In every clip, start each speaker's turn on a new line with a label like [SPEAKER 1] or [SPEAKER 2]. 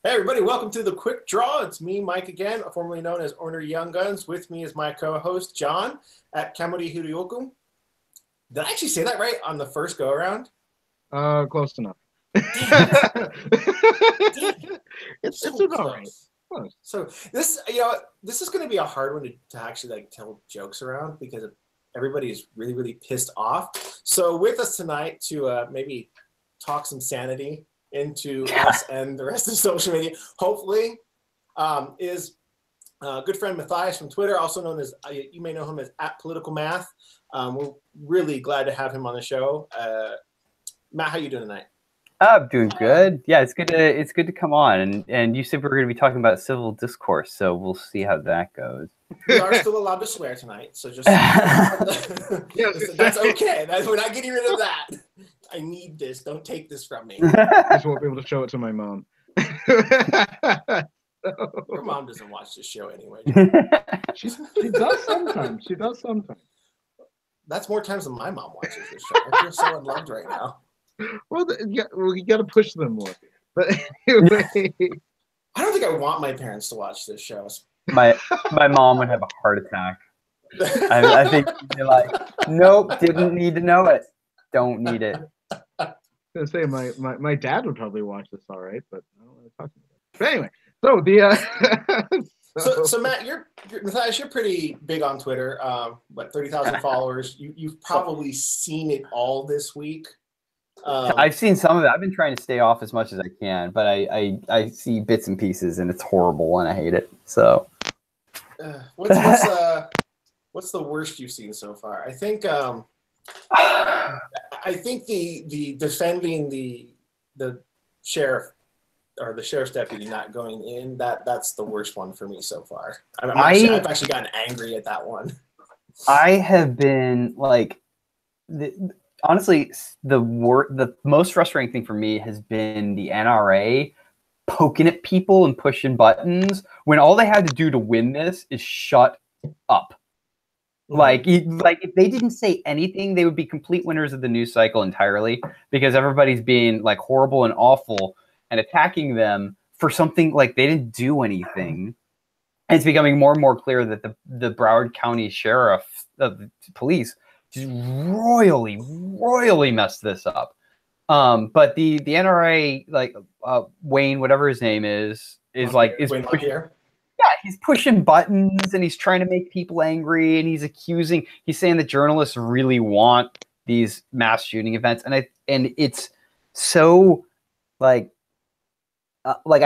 [SPEAKER 1] Hey everybody, welcome to the Quick Draw. It's me, Mike again, formerly known as Owner Young Guns. With me is my co-host, John, at Kamori Hiryoku. Did I actually say that right on the first go-around?
[SPEAKER 2] Close enough. It's about right. Close.
[SPEAKER 1] So this, this is going to be a hard one to actually tell jokes around because everybody is really, really pissed off. So with us tonight to maybe talk some sanity into us and the rest of social media, hopefully, is good friend Matthias from Twitter, also known as, you may know him as @PoliticalMath. We're really glad to have him on the show. Matt, how you doing tonight?
[SPEAKER 3] I'm doing good. Yeah, it's good to come on. And you said we're going to be talking about civil discourse, so we'll see how that goes.
[SPEAKER 1] We are still allowed to swear tonight, so just that's okay. We're not getting rid of that. I need this. Don't take this from me.
[SPEAKER 2] I just won't be able to show it to my mom.
[SPEAKER 1] Your mom doesn't watch this show anyway.
[SPEAKER 2] She does sometimes. She does sometimes.
[SPEAKER 1] That's more times than my mom watches this show. I feel so unloved right now.
[SPEAKER 2] Well, you got to push them more. But anyway,
[SPEAKER 1] I don't think I want my parents to watch this show.
[SPEAKER 3] My mom would have a heart attack. I think she'd be like, nope, didn't need to know it. Don't need it.
[SPEAKER 2] I was gonna say my dad would probably watch this all right, but I don't want to talk about it. But anyway,
[SPEAKER 1] so Matt, Matthias, you're pretty big on Twitter. 30,000 followers. You've probably seen it all this week.
[SPEAKER 3] I've seen some of it. I've been trying to stay off as much as I can, but I see bits and pieces, and it's horrible, and I hate it. So,
[SPEAKER 1] what's the worst you've seen so far? I think the defending the sheriff or the sheriff's deputy not going in, that's the worst one for me so far. I've actually gotten angry at that one.
[SPEAKER 3] I have been honestly, the most frustrating thing for me has been the NRA poking at people and pushing buttons when all they had to do to win this is shut up. If they didn't say anything, they would be complete winners of the news cycle entirely because everybody's being horrible and awful and attacking them for something they didn't do anything. And it's becoming more and more clear that the Broward County Sheriff of the police just royally messed this up. But the NRA, Wayne, whatever his name is
[SPEAKER 1] Wayne
[SPEAKER 3] pushing. Yeah, he's pushing buttons and he's trying to make people angry and he's saying that journalists really want these mass shooting events. And it's so I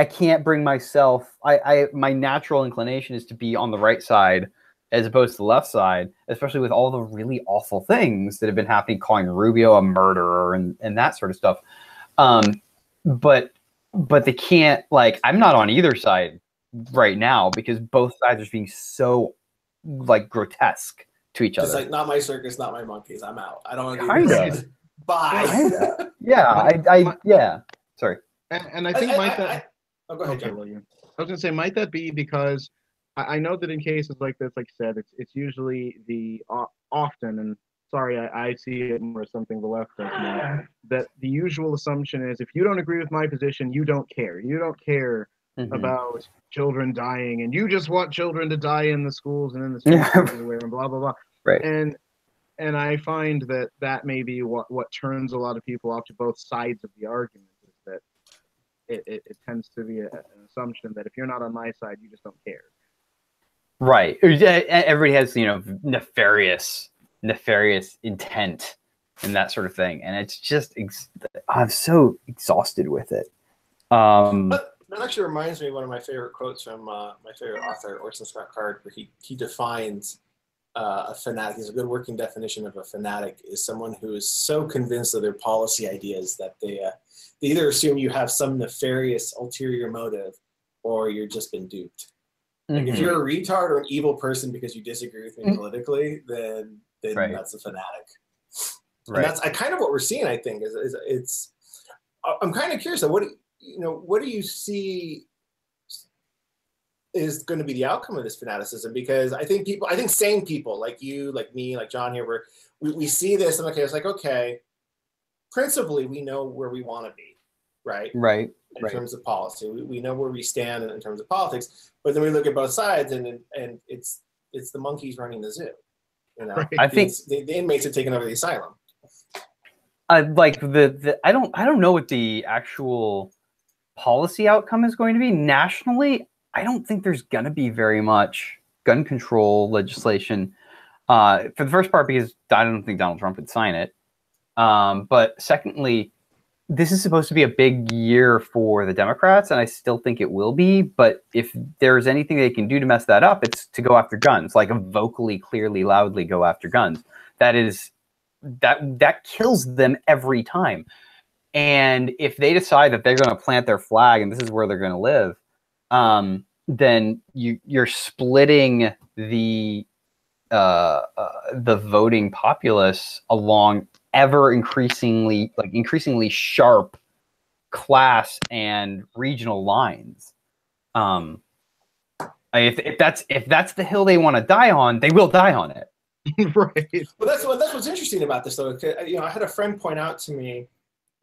[SPEAKER 3] can't bring myself. My natural inclination is to be on the right side as opposed to the left side, especially with all the really awful things that have been happening, calling Rubio a murderer and that sort of stuff. But they can't, I'm not on either side right now because both sides are being so grotesque to each other.
[SPEAKER 1] It's not my circus, not my monkeys. I'm out. I don't want to
[SPEAKER 3] do
[SPEAKER 1] this. Bye.
[SPEAKER 3] Yeah. Sorry.
[SPEAKER 2] And I think
[SPEAKER 1] go ahead, John.
[SPEAKER 2] William. I was gonna say, might that be because I know that in cases like this, like I said, it's usually the often, and sorry, I see it more as something the left does more, that the usual assumption is if you don't agree with my position, you don't care. You don't care about children dying, and you just want children to die in the schools and in the streets everywhere, and blah blah blah.
[SPEAKER 3] Right.
[SPEAKER 2] And I find that may be what turns a lot of people off to both sides of the argument, is that it tends to be an assumption that if you're not on my side, you just don't care.
[SPEAKER 3] Right. Everybody has, nefarious intent and that sort of thing. And it's just, I'm so exhausted with it.
[SPEAKER 1] That actually reminds me of one of my favorite quotes from my favorite author, Orson Scott Card, where he defines a fanatic. He's a good working definition of a fanatic is someone who is so convinced of their policy ideas that they either assume you have some nefarious ulterior motive or you're just been duped. If you're a retard or an evil person because you disagree with me politically, then that's a fanatic. Right. And that's kind of what we're seeing. I think is I'm kind of curious. What do you see is going to be the outcome of this fanaticism? Because I think sane people like you, like me, like John here, we see this and it's okay. Principally, we know where we want to be. right?
[SPEAKER 3] Right.
[SPEAKER 1] In terms of policy, we know where we stand in terms of politics, but then we look at both sides, and it's the monkeys running the zoo. You know,
[SPEAKER 2] Right.
[SPEAKER 3] I think
[SPEAKER 1] the inmates are taking over the asylum.
[SPEAKER 3] like I don't know what the actual policy outcome is going to be nationally. I don't think there's going to be very much gun control legislation. For the first part, because I don't think Donald Trump would sign it. But secondly, this is supposed to be a big year for the Democrats, and I still think it will be. But if there's anything they can do to mess that up, it's to go after guns, like vocally, clearly, loudly go after guns. That kills them every time. And if they decide that they're going to plant their flag and this is where they're going to live, then you're splitting the voting populace along ever increasingly sharp class and regional lines. If that's the hill they want to die on, they will die on it.
[SPEAKER 2] Right.
[SPEAKER 1] Well, that's what's interesting about this, though. You know, I had a friend point out to me,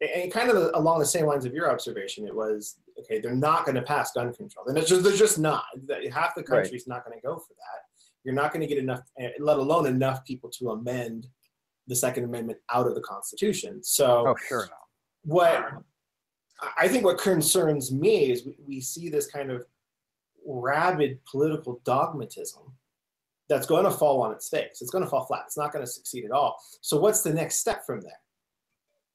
[SPEAKER 1] and kind of along the same lines of your observation. It was, okay, they're not going to pass gun control, and they're just not. Half the country's not going to go for that. You're not going to get enough, let alone enough people to amend the Second Amendment out of the Constitution. So,
[SPEAKER 3] oh, sure, no.
[SPEAKER 1] What I think what concerns me is we see this kind of rabid political dogmatism that's going to fall on its face. It's going to fall flat. It's not going to succeed at all. So what's the next step from there?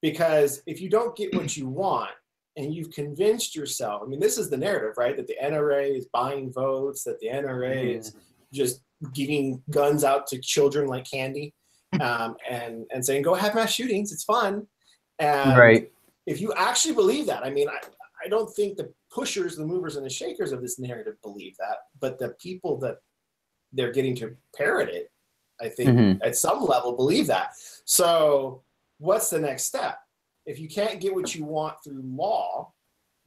[SPEAKER 1] Because if you don't get what you want and you've convinced yourself, I mean, this is the narrative, right? That the NRA is buying votes, that the NRA is just giving guns out to children like candy, and saying, go have mass shootings, it's fun. And
[SPEAKER 3] right.
[SPEAKER 1] If you actually believe that, I mean, I don't think the pushers, the movers, and the shakers of this narrative believe that, but the people that they're getting to parrot it, I think at some level believe that. So what's the next step? If you can't get what you want through law,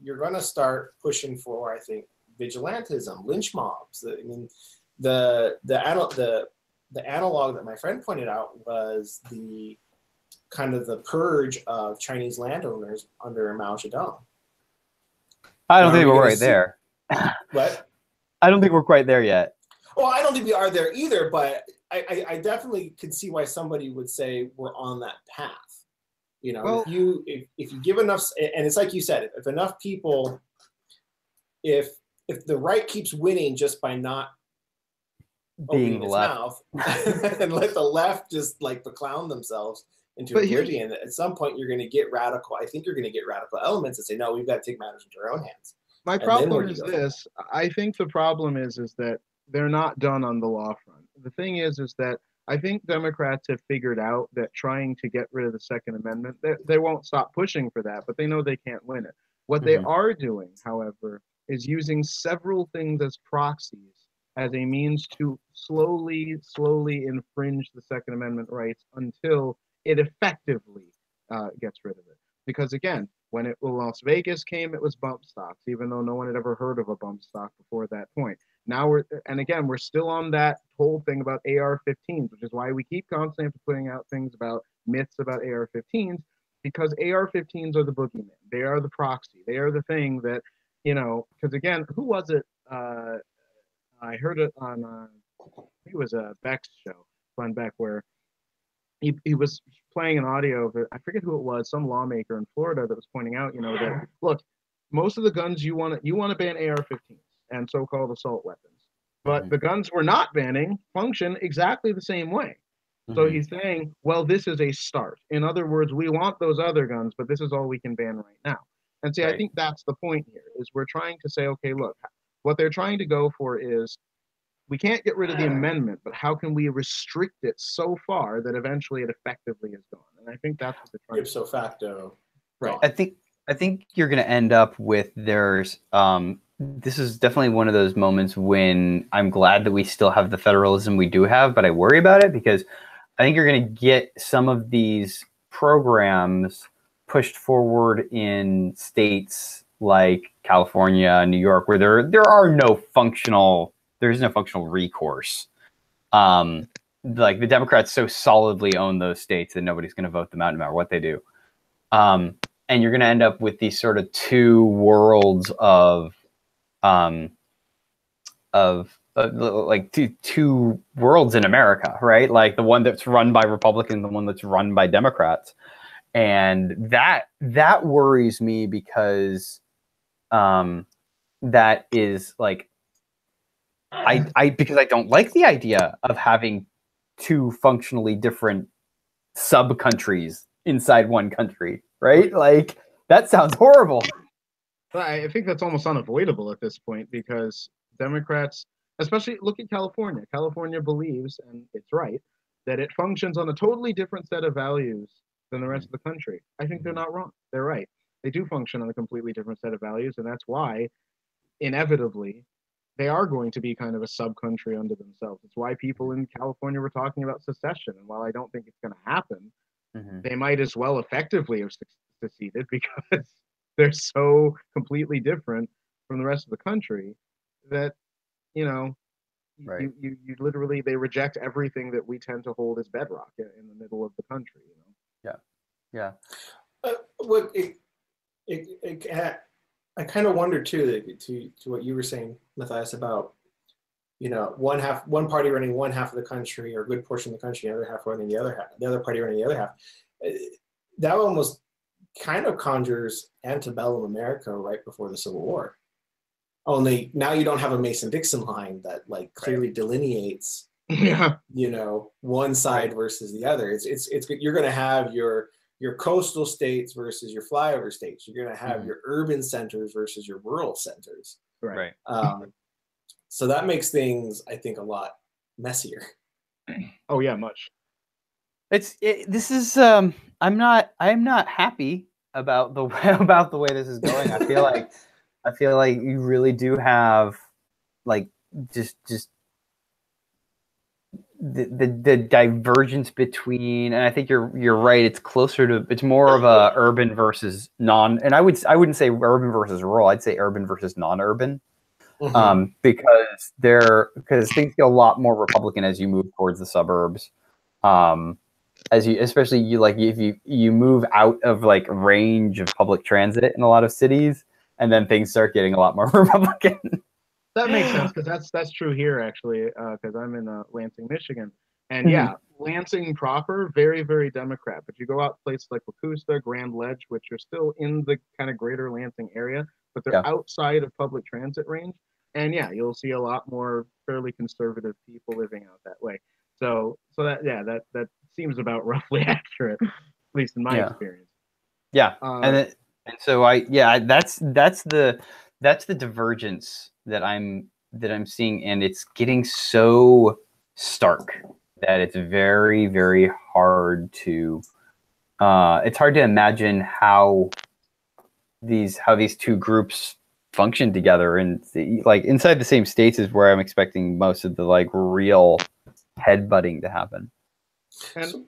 [SPEAKER 1] you're going to start pushing for, I think, vigilantism, lynch mobs. I mean, the analog that my friend pointed out was the kind of the purge of Chinese landowners under Mao Zedong.
[SPEAKER 3] I don't think we're right there.
[SPEAKER 1] What?
[SPEAKER 3] I don't think we're quite there yet.
[SPEAKER 1] Well, I don't think we are there either, but I definitely could see why somebody would say we're on that path. You know, well, if you give enough, and it's like you said, if enough people, if the right keeps winning just by not opening its mouth and let the left just like beclown themselves into oblivion, at some point you're going to get radical. I think you're going to get radical elements that say, no, we've got to take matters into our own hands.
[SPEAKER 2] My problem is this. I think the problem is that they're not done on the law front. The thing is that I think Democrats have figured out that trying to get rid of the Second Amendment, they won't stop pushing for that, but they know they can't win it. What they are doing, however, is using several things as proxies as a means to slowly infringe the Second Amendment rights until it effectively gets rid of it. Because again, when Las Vegas came, it was bump stocks, even though no one had ever heard of a bump stock before that point. Now we're still on that whole thing about AR-15s, which is why we keep constantly putting out things about myths about AR-15s, because AR-15s are the boogeyman. They are the proxy. They are the thing that, you know, because again, who was it? I heard it on, I think it was a Beck's show, Glenn Beck, where he was playing an audio of it. I forget who it was, some lawmaker in Florida that was pointing out, you know, that look, most of the guns you want to ban AR-15s and so-called assault weapons, but the guns we're not banning function exactly the same way. So he's saying, well, this is a start. In other words, we want those other guns, but this is all we can ban right now. And see, I think that's the point here, is we're trying to say, okay, look, what they're trying to go for is, we can't get rid of the amendment, but how can we restrict it so far that eventually it effectively is gone? And I think that's what they're trying to do.
[SPEAKER 1] Ipso facto.
[SPEAKER 2] Right.
[SPEAKER 3] I think you're going to end up with this is definitely one of those moments when I'm glad that we still have the federalism we do have, but I worry about it because I think you're going to get some of these programs pushed forward in states like California, New York, where there is no functional recourse. Like the Democrats so solidly own those states that nobody's going to vote them out no matter what they do. and you're going to end up with these sort of two worlds of like two worlds in America, right? Like the one that's run by Republicans, the one that's run by Democrats, and that worries me because that is like because I don't like the idea of having two functionally different sub countries inside one country, right? Like that sounds horrible.
[SPEAKER 2] I think that's almost unavoidable at this point because Democrats, especially look at California. California believes, and it's right, that it functions on a totally different set of values than the rest of the country. I think they're not wrong. They're right. They do function on a completely different set of values, and that's why, inevitably, they are going to be kind of a sub-country unto themselves. It's why people in California were talking about secession, and while I don't think it's going to happen, they might as well effectively have seceded because they're so completely different from the rest of the country that, you know,
[SPEAKER 3] right.
[SPEAKER 2] you literally, they reject everything that we tend to hold as bedrock in the middle of the country, you know?
[SPEAKER 3] Yeah.
[SPEAKER 1] What I kind of wonder too, to what you were saying, Matthias, about, you know, one party running one half of the country or a good portion of the country, the other half running the other half, the other party running the other half. That almost kind of conjures antebellum America right before the Civil War. Only now you don't have a Mason-Dixon line that like clearly delineates, you know, one side versus the other. It's you're going to have your coastal states versus your flyover states. You're going to have your urban centers versus your rural centers.
[SPEAKER 3] Right.
[SPEAKER 1] So that makes things, I think, a lot messier.
[SPEAKER 2] Oh yeah, much.
[SPEAKER 3] This is I'm not happy about the way this is going. I feel like you really do have like just the divergence between, and I think you're right. It's more of a urban versus non, and I wouldn't say urban versus rural. I'd say urban versus non-urban, because things get a lot more Republican as you move towards the suburbs. Especially if you move out of like range of public transit in a lot of cities, and then things start getting a lot more Republican.
[SPEAKER 2] That makes sense because that's true here actually. Because I'm in Lansing, Michigan, and yeah, Lansing proper very very Democrat. But you go out places like Wacusta, Grand Ledge, which are still in the kind of greater Lansing area, but they're outside of public transit range, and yeah, you'll see a lot more fairly conservative people living out that way. So that seems about roughly accurate, at least in my experience.
[SPEAKER 3] Yeah, and so that's the divergence that I'm seeing, and it's getting so stark that it's very very hard to imagine how these two groups function together, and like inside the same states is where I'm expecting most of the like real headbutting to happen.
[SPEAKER 1] And so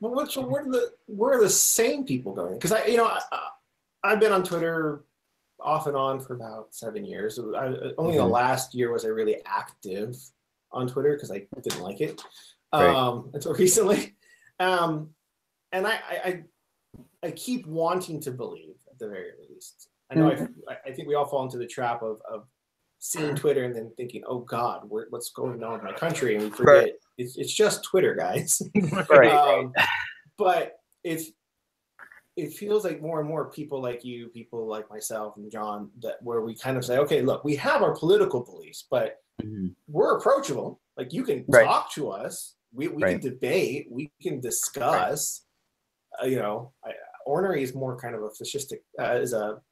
[SPEAKER 1] where are the same people going? Because I've been on Twitter off and on for about 7 years. Only the last year was I really active on Twitter because I didn't like it until recently. And I keep wanting to believe, at the very least. I know I think we all fall into the trap of seeing Twitter and then thinking, oh God, what's going on with my country? And we forget it's just Twitter, guys. But it feels like more and more people like you, people like myself and John, that where we kind of say, okay, look, we have our political beliefs, but we're approachable. Like you can talk to us. We can debate. We can discuss. Ornery is more kind of a fascistic, is a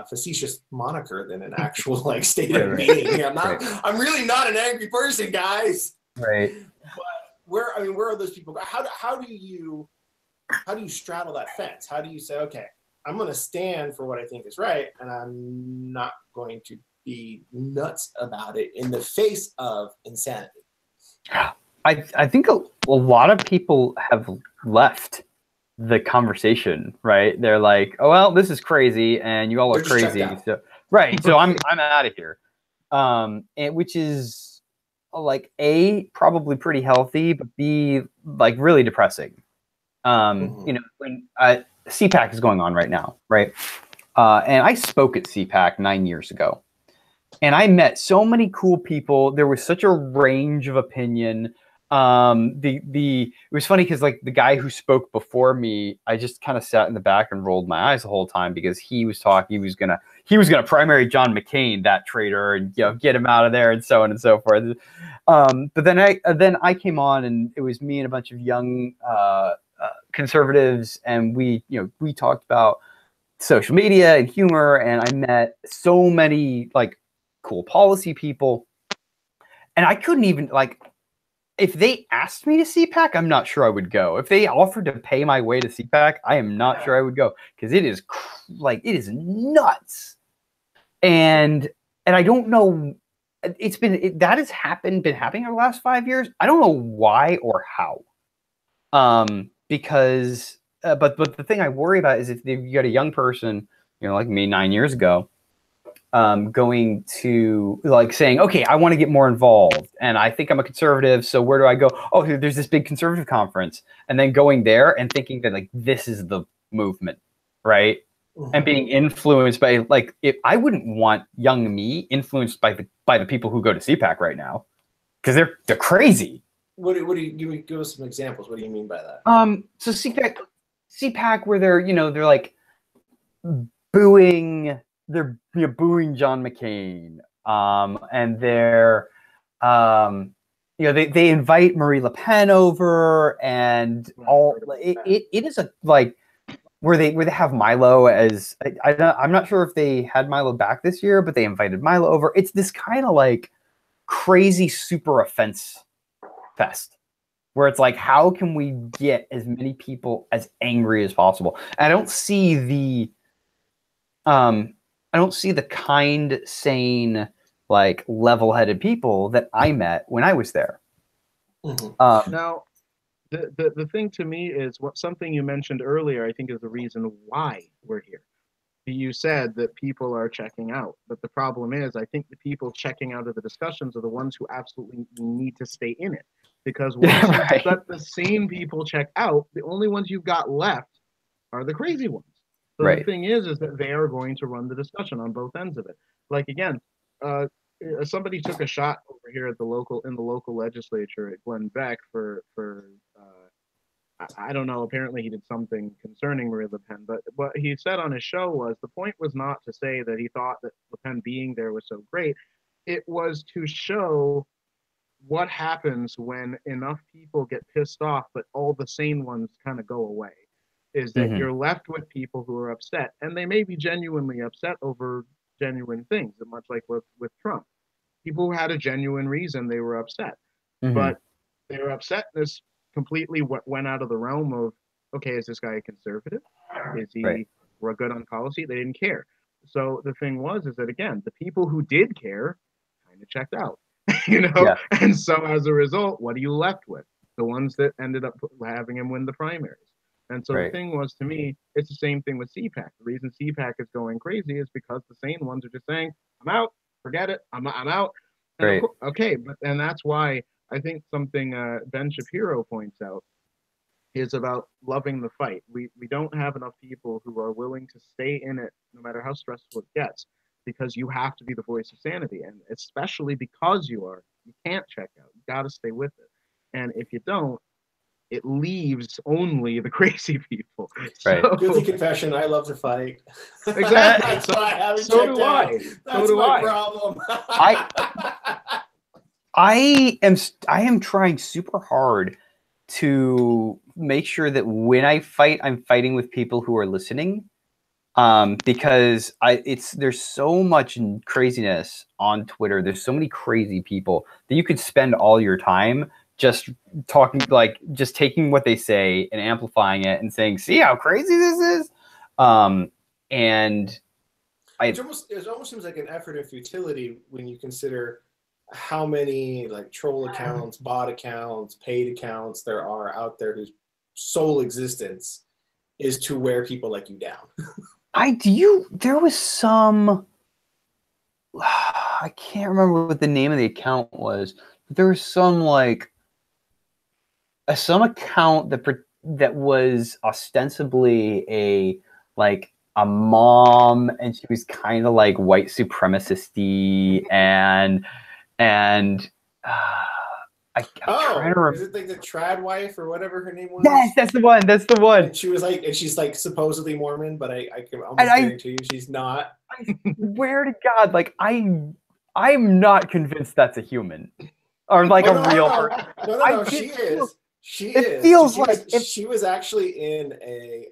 [SPEAKER 1] facetious moniker than an actual like state of being. I'm really not an angry person, guys.
[SPEAKER 3] Right.
[SPEAKER 1] But where are those people? How do you straddle that fence? How do you say, okay, I'm going to stand for what I think is right, and I'm not going to be nuts about it in the face of insanity?
[SPEAKER 3] I think a lot of people have left the conversation, right? They're like, oh, well, this is crazy, and you all are crazy. So I'm out of here. And which is like A, probably pretty healthy, but B, like really depressing. When CPAC is going on right now, right? And I spoke at CPAC 9 years ago, and I met so many cool people. There was such a range of opinion. It was funny because like the guy who spoke before me, I just kind of sat in the back and rolled my eyes the whole time because he was talking. He was gonna primary John McCain, that traitor, and get him out of there, and so on and so forth. But then I came on, and it was me and a bunch of young conservatives, and we talked about social media and humor, and I met so many like cool policy people, and I couldn't even like. If they asked me to CPAC, I'm not sure I would go. If they offered to pay my way to CPAC, I am not sure I would go because it is nuts. And I don't know. That has been happening over the last 5 years. I don't know why or how. Because but the thing I worry about is if you got a young person, like me 9 years ago, going to like saying, okay, I want to get more involved and I think I'm a conservative. So where do I go? Oh, there's this big conservative conference, and then going there and thinking that like, this is the movement. Right. Mm-hmm. And being influenced by like, I wouldn't want young me influenced by the people who go to CPAC right now. Cause they're crazy.
[SPEAKER 1] What do you give us some examples? What do you mean by that?
[SPEAKER 3] So CPAC where they're like booing, booing John McCain, and they're, they invite Marie Le Pen over, and all it is a like where they have Milo as I'm not sure if they had Milo back this year, but they invited Milo over. It's this kind of like crazy super offense fest where it's like, how can we get as many people as angry as possible? And I don't see the kind, sane, like level-headed people that I met when I was there.
[SPEAKER 2] Mm-hmm. Now, the thing to me is something you mentioned earlier, I think is the reason why we're here. You said that people are checking out, but the problem is I think the people checking out of the discussions are the ones who absolutely need to stay in it. Because once you let the sane people check out, the only ones you've got left are the crazy ones. So the thing is that they are going to run the discussion on both ends of it. Like again, somebody took a shot over here at the local legislature at Glenn Beck for I don't know. Apparently, he did something concerning Marie Le Pen. But what he said on his show was the point was not to say that he thought that Le Pen being there was so great. It was to show what happens when enough people get pissed off, but all the sane ones kind of go away. Is that you're left with people who are upset, and they may be genuinely upset over genuine things, much like with Trump. People who had a genuine reason they were upset, but their upsetness completely went out of the realm of, okay, is this guy a conservative? Is he good on policy? They didn't care. So the thing is that, again, the people who did care kind of checked out, And so as a result, what are you left with? The ones that ended up having him win the primaries. And so the thing was, to me, it's the same thing with CPAC. The reason CPAC is going crazy is because the sane ones are just saying, I'm out, forget it, I'm out. And and that's why I think something Ben Shapiro points out is about loving the fight. We don't have enough people who are willing to stay in it no matter how stressful it gets, because you have to be the voice of sanity. And especially because you can't check out. You got to stay with it. And if you don't, it leaves only the crazy people.
[SPEAKER 3] Right.
[SPEAKER 1] So, guilty confession, I love to fight.
[SPEAKER 2] Exactly.
[SPEAKER 1] That's why I haven't checked out. That's my problem.
[SPEAKER 3] I am trying super hard to make sure that when I fight, I'm fighting with people who are listening. Because there's so much craziness on Twitter. There's so many crazy people that you could spend all your time just talking, like just taking what they say and amplifying it and saying, see how crazy this is. And
[SPEAKER 1] it almost seems like an effort of futility when you consider how many like troll accounts, bot accounts, paid accounts there are out there whose sole existence is to wear people like you down.
[SPEAKER 3] There was some, I can't remember what the name of the account was, but there was some like some account that was ostensibly a mom, and she was kind of like white supremacist-y, and I'm trying to
[SPEAKER 1] is it like the trad wife or whatever her name was?
[SPEAKER 3] Yes, that's the one. That's the one.
[SPEAKER 1] And she was like, and she's like supposedly Mormon, but I can almost guarantee you she's not.
[SPEAKER 3] I swear to God, like I'm not convinced that's a human or like a real person.
[SPEAKER 1] No, she is. She is.
[SPEAKER 3] Feels
[SPEAKER 1] she was actually in a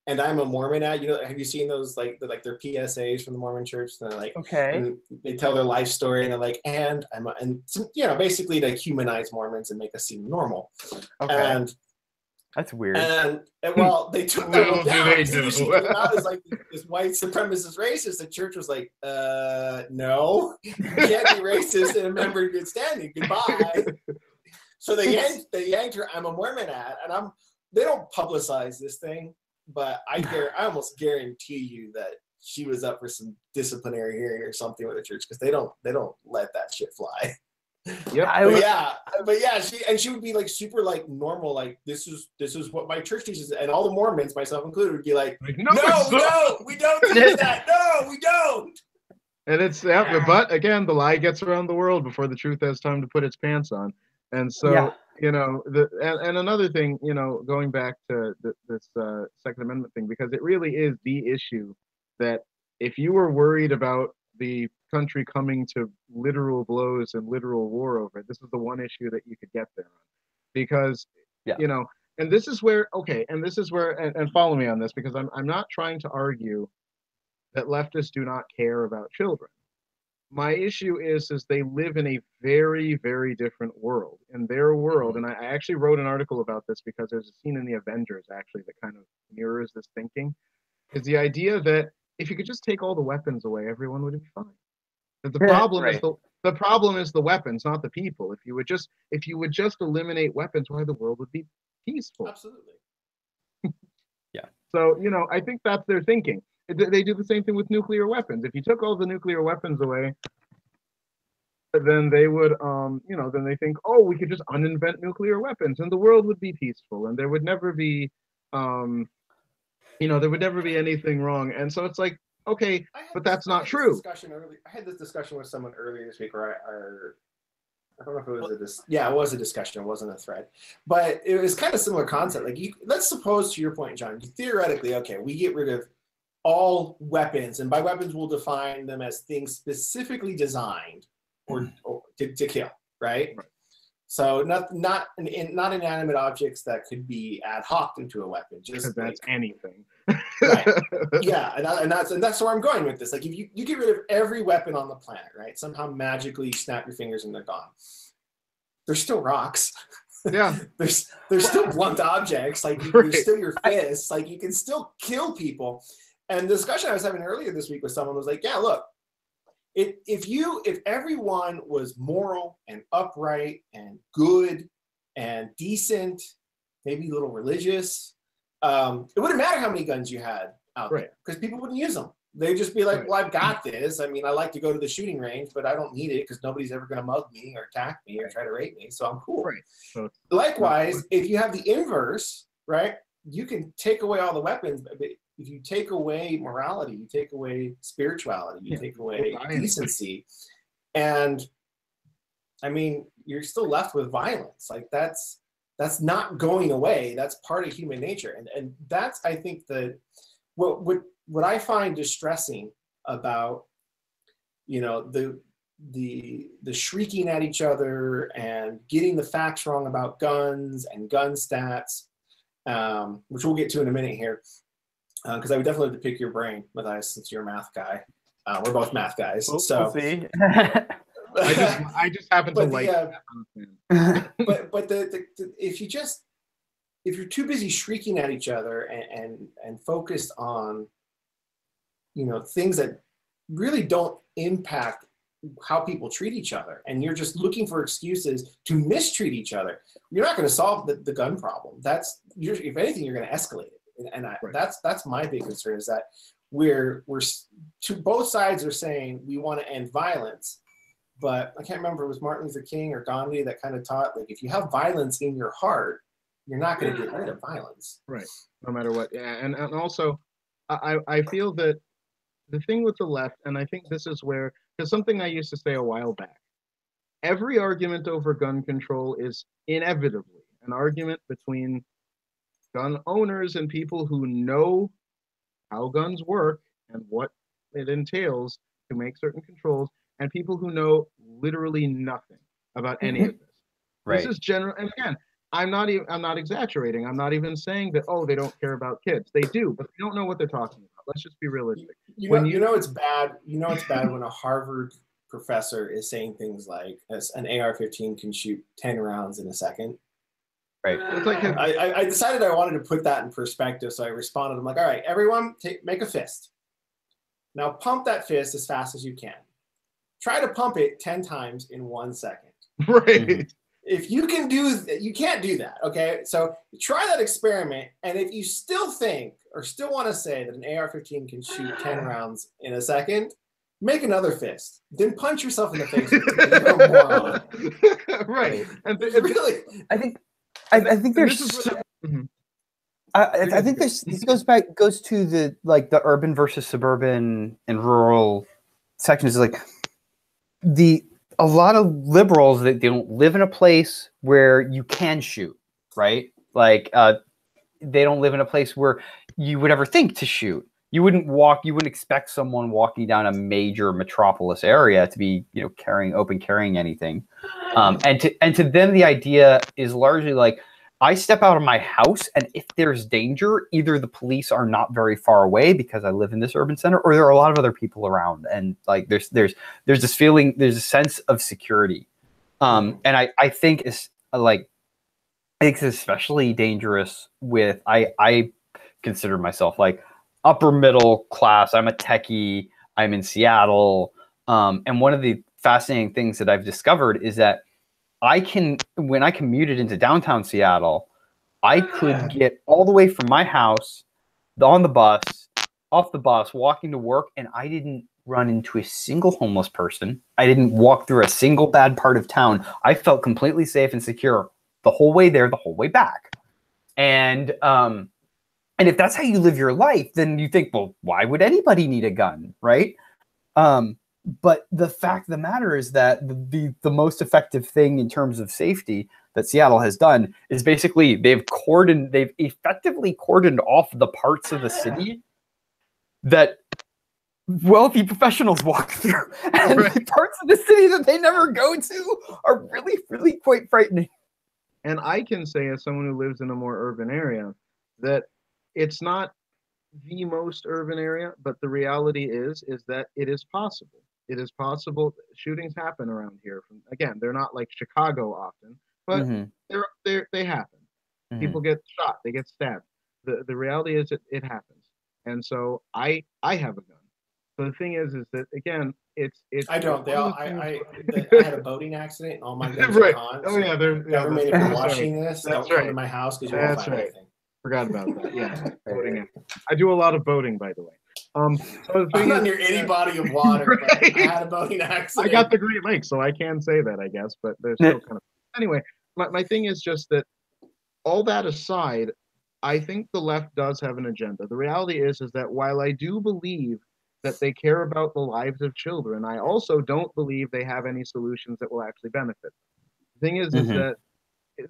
[SPEAKER 1] and I'm a Mormon ad. You know, have you seen those like their PSAs from the Mormon Church? And they're like,
[SPEAKER 3] okay,
[SPEAKER 1] and they tell their life story, and they're like, and you know, basically to humanize Mormons and make us seem normal.
[SPEAKER 3] Okay.
[SPEAKER 1] And
[SPEAKER 3] that's weird.
[SPEAKER 1] And well, they took that one down. She came out as like this white supremacist racist. The church was like, no, you can't be racist and a member in good standing. Goodbye. So they yanked her. I'm a Mormon ad, and they don't publicize this thing, but I almost guarantee you that she was up for some disciplinary hearing or something with the church, because they don't let that shit fly.
[SPEAKER 2] Yep.
[SPEAKER 1] But yeah, she would be like super like normal, like this is what my church teaches, and all the Mormons, myself included, would be like, no, we don't teach that. No, we don't.
[SPEAKER 2] And it's but again, the lie gets around the world before the truth has time to put its pants on. And so, you know, and another thing, you know, going back to this Second Amendment thing, because it really is the issue that if you were worried about the country coming to literal blows and literal war over it, this is the one issue that you could get there on. Because, you know, and this is where, and follow me on this, because I'm not trying to argue that leftists do not care about children. My issue is they live in a very, very different world. In their world, and I actually wrote an article about this because there's a scene in the Avengers actually that kind of mirrors this thinking, is the idea that if you could just take all the weapons away, everyone would be fine. But the problem is the problem is the weapons, not the people. If you would just eliminate weapons, why the world would be peaceful.
[SPEAKER 1] Absolutely.
[SPEAKER 3] Yeah.
[SPEAKER 2] So, you know, I think that's their thinking. They do the same thing with nuclear weapons. If you took all the nuclear weapons away, then they would, you know, then they think, oh, we could just uninvent nuclear weapons and the world would be peaceful and there would never be, you know, there would never be anything wrong. And so it's like, okay, but that's not true.
[SPEAKER 1] I had this discussion with someone earlier this week where I don't know if it was it was a discussion, it wasn't a thread, but it was kind of similar concept. Like, let's suppose, to your point, John, theoretically, okay, we get rid of all weapons, and by weapons we'll define them as things specifically designed or to kill, right? So not inanimate objects that could be ad hoc into a weapon. Just
[SPEAKER 2] that's anything.
[SPEAKER 1] Right. Yeah, and that's where I'm going with this. Like, if you get rid of every weapon on the planet, right? Somehow magically you snap your fingers and they're gone. There's still rocks.
[SPEAKER 2] Yeah.
[SPEAKER 1] there's still blunt objects. Like, there's still your fists. Like, you can still kill people. And the discussion I was having earlier this week with someone was like, yeah, look, if everyone was moral and upright and good and decent, maybe a little religious, it wouldn't matter how many guns you had out there, because people wouldn't use them. They'd just be like, well, I've got this. I mean, I like to go to the shooting range, but I don't need it because nobody's ever going to mug me or attack me or try to rape me, so I'm cool.
[SPEAKER 2] So,
[SPEAKER 1] likewise, if you have the inverse, right, you can take away all the weapons, but if you take away morality, you take away spirituality, you take away decency, and I mean, you're still left with violence. Like, that's not going away. That's part of human nature, and that's, I think, what I find distressing about, you know, the shrieking at each other and getting the facts wrong about guns and gun stats, which we'll get to in a minute here. Because I would definitely have to pick your brain, Matthias, since you're a math guy. We're both math guys, so
[SPEAKER 3] we'll see.
[SPEAKER 2] I just happen to like.
[SPEAKER 1] But if you're too busy shrieking at each other and focused on, you know, things that really don't impact how people treat each other, and you're just looking for excuses to mistreat each other, you're not going to solve the gun problem. If anything, you're going to escalate it. And that's my big concern, is that we're both sides are saying we want to end violence, but I can't remember if it was Martin Luther King or Gandhi that kind of taught, like, if you have violence in your heart, you're not going to get rid of violence.
[SPEAKER 2] Right. No matter what. Yeah. And also, I feel that the thing with the left, and I think this is where, because something I used to say a while back, every argument over gun control is inevitably an argument between gun owners and people who know how guns work and what it entails to make certain controls, and people who know literally nothing about any of this.
[SPEAKER 3] Right.
[SPEAKER 2] This is general, and again, I'm not exaggerating. I'm not even saying that, oh, they don't care about kids. They do, but they don't know what they're talking about. Let's just be realistic.
[SPEAKER 1] You know it's bad. You know it's bad when a Harvard professor is saying things like an AR-15 can shoot 10 rounds in a second.
[SPEAKER 3] Right.
[SPEAKER 2] It's like
[SPEAKER 1] I decided I wanted to put that in perspective, so I responded. I'm like, all right, everyone, make a fist. Now pump that fist as fast as you can. Try to pump it 10 times in 1 second.
[SPEAKER 2] right.
[SPEAKER 3] Mm-hmm.
[SPEAKER 1] If you can do that, you can't do that, okay? So try that experiment, and if you still think or still want to say that an AR-15 can shoot 10 rounds in a second, make another fist. Then punch yourself in the face. You're a moron.
[SPEAKER 2] Right. And
[SPEAKER 1] Really,
[SPEAKER 3] I think there's. I think this goes to the urban versus suburban and rural sections. Like a lot of liberals that they don't live in a place where you can shoot, right? Like they don't live in a place where you would ever think to shoot. You wouldn't expect someone walking down a major metropolis area to be, carrying anything. And to them, the idea is largely like, I step out of my house, and if there's danger, either the police are not very far away because I live in this urban center, or there are a lot of other people around, and like there's this feeling, there's a sense of security, and I think it's especially dangerous with I consider myself like upper middle class. I'm a techie. I'm in Seattle, and one of the fascinating things that I've discovered is that when I commuted into downtown Seattle, I could get all the way from my house, on the bus, off the bus, walking to work, and I didn't run into a single homeless person. I didn't walk through a single bad part of town. I felt completely safe and secure the whole way there, the whole way back. And if that's how you live your life, then you think, well, why would anybody need a gun, right? But the fact of the matter is that the most effective thing in terms of safety that Seattle has done is basically they've effectively cordoned off the parts of the city that wealthy professionals walk through, and the parts of the city that they never go to are really, really quite frightening.
[SPEAKER 2] And I can say, as someone who lives in a more urban area, that it's not the most urban area, but the reality is that it is possible. It is possible. Shootings happen around here. Again, they're not like Chicago often, but they happen. Mm-hmm. People get shot. They get stabbed. The reality is it happens. And so I have a gun. So the thing is that again, it's.
[SPEAKER 1] I don't. I had a boating accident, and all my guns are gone.
[SPEAKER 2] Oh yeah,
[SPEAKER 1] government, if you're watching this, don't come to my house because you won't find anything.
[SPEAKER 2] Forgot about that. Yeah, boating. I do a lot of boating, by the way. So
[SPEAKER 1] I'm not near any body of water. Right? But I had a boating accident.
[SPEAKER 2] I got the Great Lakes, so I can say that, I guess. But there's still kind of. Anyway, my thing is just that. All that aside, I think the left does have an agenda. The reality is that while I do believe that they care about the lives of children, I also don't believe they have any solutions that will actually benefit them. The thing is that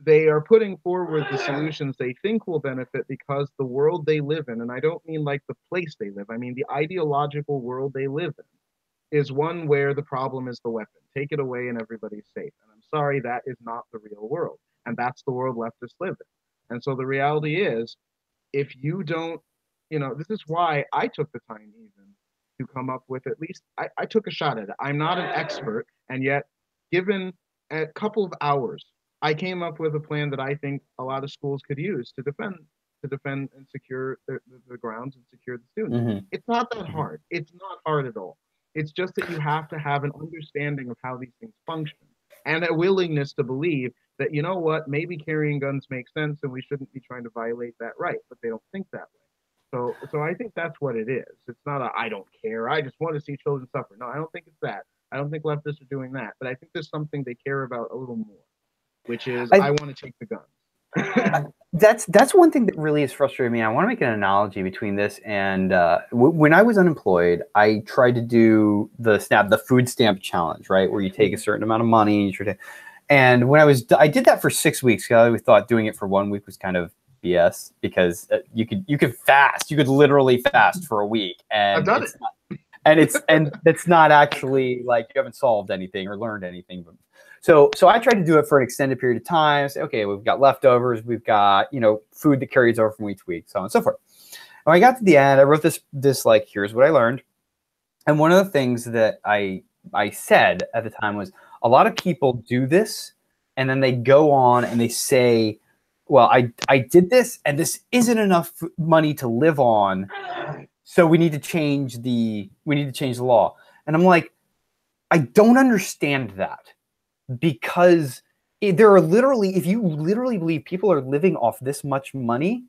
[SPEAKER 2] they are putting forward the solutions they think will benefit because the world they live in, and I don't mean like the place they live, I mean the ideological world they live in, is one where the problem is the weapon. Take it away and everybody's safe. And I'm sorry, that is not the real world. And that's the world leftists live in. And so the reality is, if you don't, this is why I took the time even to come up with, at least I took a shot at it. I'm not an expert, and yet given a couple of hours, I came up with a plan that I think a lot of schools could use to defend and secure the grounds and secure the students. Mm-hmm. It's not that hard. It's not hard at all. It's just that you have to have an understanding of how these things function and a willingness to believe that, you know what, maybe carrying guns makes sense and we shouldn't be trying to violate that right, but they don't think that way. So I think that's what it is. It's not I don't care, I just want to see children suffer. No, I don't think it's that. I don't think leftists are doing that. But I think there's something they care about a little more, which is I want to take the guns.
[SPEAKER 3] that's one thing that really is frustrating me. I want to make an analogy between this and when I was unemployed, I tried to do the food stamp challenge, right, where you take a certain amount of money and you try to. And when I did that for 6 weeks. I always thought doing it for 1 week was kind of BS because you could fast. You could literally fast for a week, and
[SPEAKER 2] I've done it.
[SPEAKER 3] It's not actually like you haven't solved anything or learned anything. So I tried to do it for an extended period of time. Say, okay, we've got leftovers, we've got food that carries over from week to week, so on and so forth. When I got to the end, I wrote this like, here's what I learned, and one of the things that I said at the time was a lot of people do this, and then they go on and they say, well, I did this, and this isn't enough money to live on. So we need to change the law. And I'm like, I don't understand that, because there are literally, if you literally believe people are living off this much money,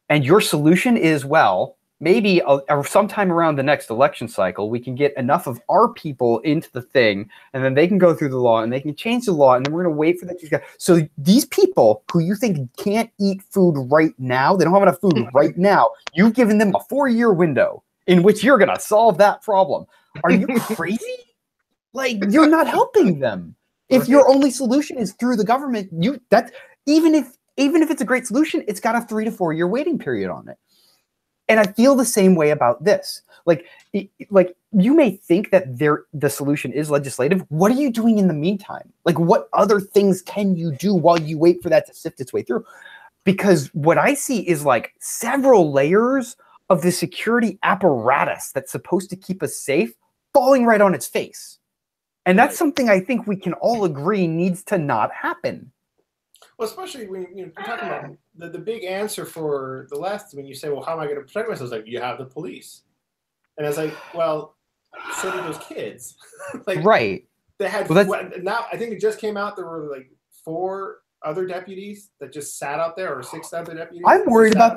[SPEAKER 3] and your solution is, well, maybe sometime around the next election cycle, we can get enough of our people into the thing, and then they can go through the law and they can change the law, and then we're going to wait for that to go. So these people who you think can't eat food right now, they don't have enough food right now, you've given them a 4-year window in which you're going to solve that problem. Are you crazy? Like, you're not helping them. If your only solution is through the government, even if it's a great solution, it's got a 3 to 4 year waiting period on it. And I feel the same way about this. Like you may think that the solution is legislative. What are you doing in the meantime? Like, what other things can you do while you wait for that to sift its way through? Because what I see is like several layers of the security apparatus that's supposed to keep us safe falling right on its face. And that's something I think we can all agree needs to not happen.
[SPEAKER 1] Well, especially when you're talking about the big answer for the left, when you say, well, how am I going to protect myself? It's like, you have the police. And it's like, well, so do those kids. Like,
[SPEAKER 3] right.
[SPEAKER 1] They had, now I think it just came out, there were like 4 other deputies that just sat out there, or 6 other deputies.
[SPEAKER 3] I'm worried about